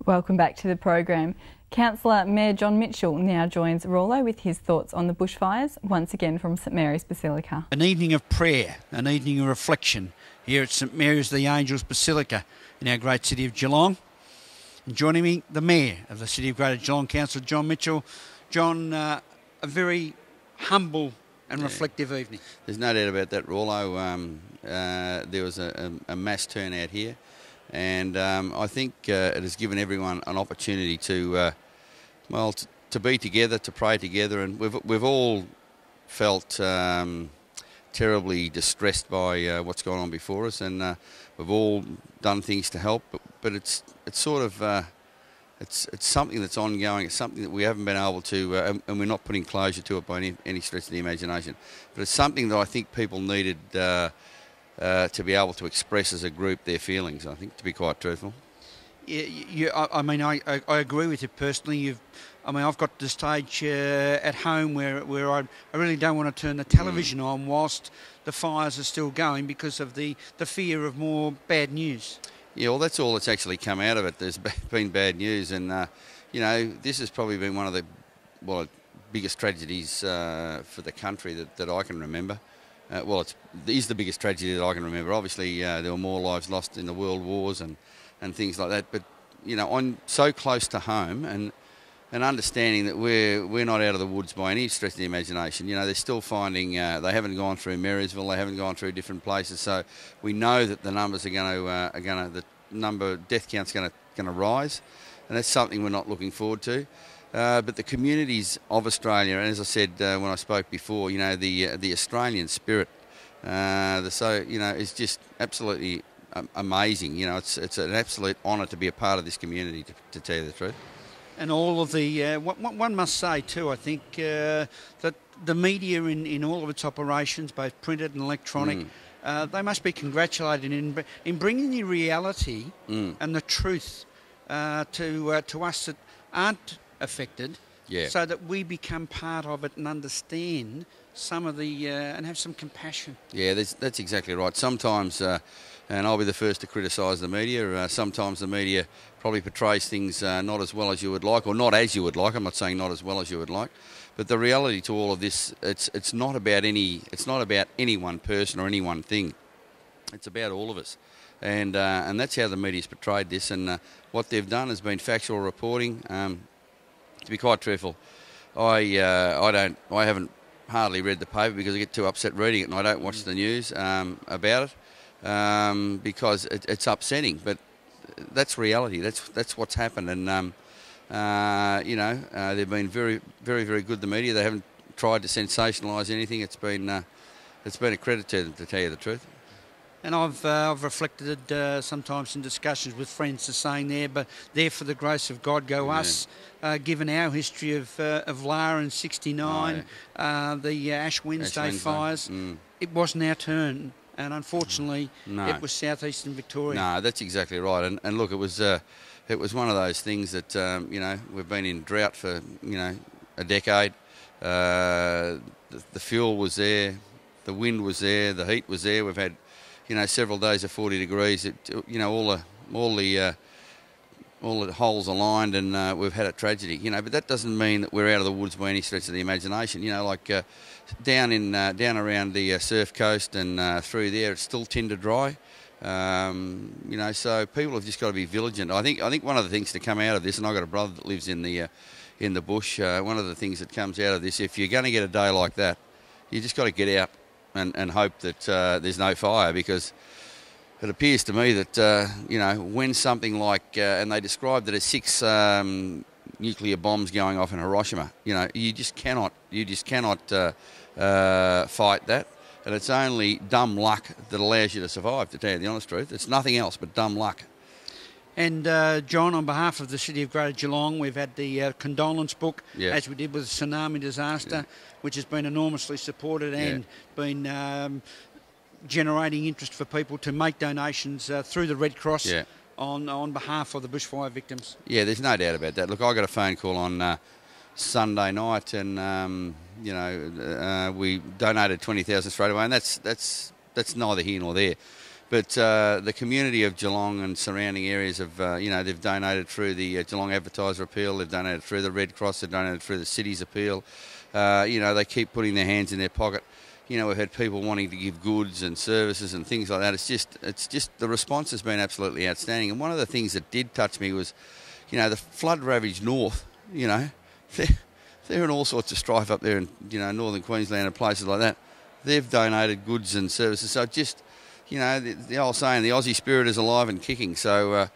Welcome back to the program. Councillor Mayor John Mitchell now joins Rollo with his thoughts on the bushfires, once again from St Mary's Basilica. An evening of prayer, an evening of reflection here at St Mary's the Angels Basilica in our great city of Geelong. And joining me, the Mayor of the City of Greater Geelong, Councillor John Mitchell. John, a very humble and reflective evening. There's no doubt about that, Rollo. There was a mass turnout here, and I think it has given everyone an opportunity to be together, to pray together, and we've all felt terribly distressed by what's gone on before us, and we've all done things to help, but it's sort of it's something that's ongoing. It's something that we haven't been able to, and we're not putting closure to it by any stretch of the imagination. But it's something that I think people needed to be able to express as a group their feelings, I think, to be quite truthful. Yeah, I mean, I agree with you personally. I've got to the stage at home where I really don't want to turn the television on whilst the fires are still going because of the fear of more bad news. Yeah, well, that's all that's actually come out of it. There's been bad news, and this has probably been one of the biggest tragedies for the country that I can remember. It is the biggest tragedy that I can remember. Obviously, there were more lives lost in the world wars and things like that. But I'm so close to home, and understanding that we're not out of the woods by any stretch of the imagination. They're still finding. They haven't gone through Marysville. They haven't gone through different places. So we know that the numbers the death count's going to rise, and that's something we're not looking forward to. But the communities of Australia, and as I said when I spoke before, the Australian spirit, is just absolutely amazing. It's an absolute honour to be a part of this community, to tell you the truth. And all of the, one must say too, I think, that the media in all of its operations, both printed and electronic, they must be congratulated in bringing the reality and the truth to us that aren't affected, so that we become part of it and understand some of the, and have some compassion. Yeah, that's exactly right. Sometimes, and I'll be the first to criticise the media, sometimes the media probably portrays things not as well as you would like, or not as you would like. I'm not saying not as well as you would like, but the reality to all of this, it's not about any one person or any one thing. It's about all of us, and that's how the media's portrayed this. And what they've done has been factual reporting. To be quite truthful, I haven't hardly read the paper because I get too upset reading it, and I don't watch the news about it because it's upsetting. But that's reality. That's what's happened, and they've been very, very, very good. The media, they haven't tried to sensationalise anything. It's been a credit to them, to tell you the truth. And I've reflected sometimes in discussions with friends, the saying there for the grace of God go us. Given our history of Lara in '69, the Ash Wednesday fires, it wasn't our turn, and unfortunately, it was southeastern Victoria. No, that's exactly right. And look, it was one of those things that we've been in drought for a decade. The fuel was there, the wind was there, the heat was there. We've had several days of 40 degrees. All the holes aligned, and we've had a tragedy. But that doesn't mean that we're out of the woods by any stretch of the imagination. Down around the Surf Coast and through there, it's still tinder dry. So people have just got to be vigilant. I think one of the things to come out of this, and I've got a brother that lives in the bush. One of the things that comes out of this, if you're going to get a day like that, you just got to get out and hope that there's no fire, because it appears to me that when something like and they described it as 6 nuclear bombs going off in Hiroshima, you just cannot fight that, and it's only dumb luck that allows you to survive, to tell you the honest truth. It's nothing else but dumb luck. And John, on behalf of the City of Greater Geelong, we've had the condolence book, as we did with the tsunami disaster, which has been enormously supported and been generating interest for people to make donations through the Red Cross on behalf of the bushfire victims. Yeah, there's no doubt about that. Look, I got a phone call on Sunday night, and we donated 20,000 straight away, and that's neither here nor there. But the community of Geelong and surrounding areas have, they've donated through the Geelong Advertiser Appeal, they've donated through the Red Cross, they've donated through the City's Appeal. They keep putting their hands in their pocket. We've had people wanting to give goods and services and things like that. It's just the response has been absolutely outstanding. And one of the things that did touch me was, the flood-ravaged north. They're in all sorts of strife up there in northern Queensland and places like that. They've donated goods and services. So just the old saying, the Aussie spirit is alive and kicking. So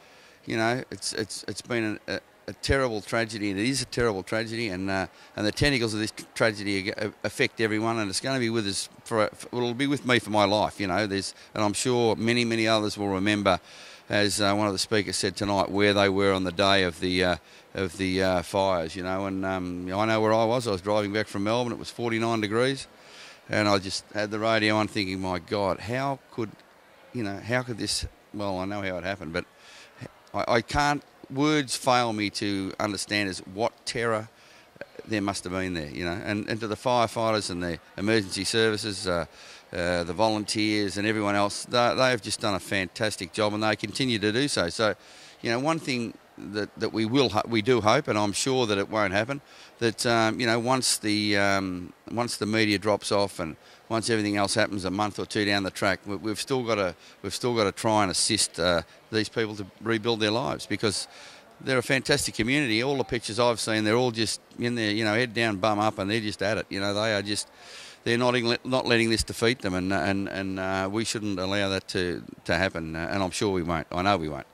it's been a terrible tragedy, and it is a terrible tragedy, and the tentacles of this tragedy affect everyone, and it's going to be with us it'll be with me for my life. And I'm sure many others will remember, as one of the speakers said tonight, where they were on the day of the fires. And I know where I was. I was driving back from Melbourne. It was 49 degrees, and I just had the radio on, thinking, my God, how could this? Well, I know how it happened, but I can't. Words fail me to understand as what terror there must have been there, and to the firefighters and the emergency services, the volunteers and everyone else, they have just done a fantastic job, and they continue to do so. So, one thing that we do hope, and I'm sure that it won't happen, that once the media drops off and once everything else happens a month or two down the track, we've still got to try and assist these people to rebuild their lives, because they're a fantastic community. All the pictures I've seen, they're all just in there, head down, bum up, and they're just at it. They are just, they're not letting this defeat them, and we shouldn't allow that to happen. And I'm sure we won't. I know we won't.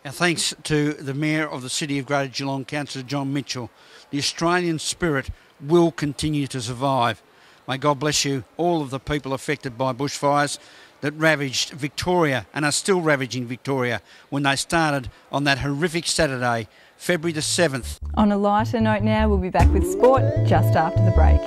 Our thanks to the Mayor of the City of Greater Geelong, Councillor John Mitchell. The Australian spirit will continue to survive. May God bless you, all of the people affected by bushfires that ravaged Victoria and are still ravaging Victoria when they started on that horrific Saturday, February the 7th. On a lighter note now, we'll be back with sport just after the break.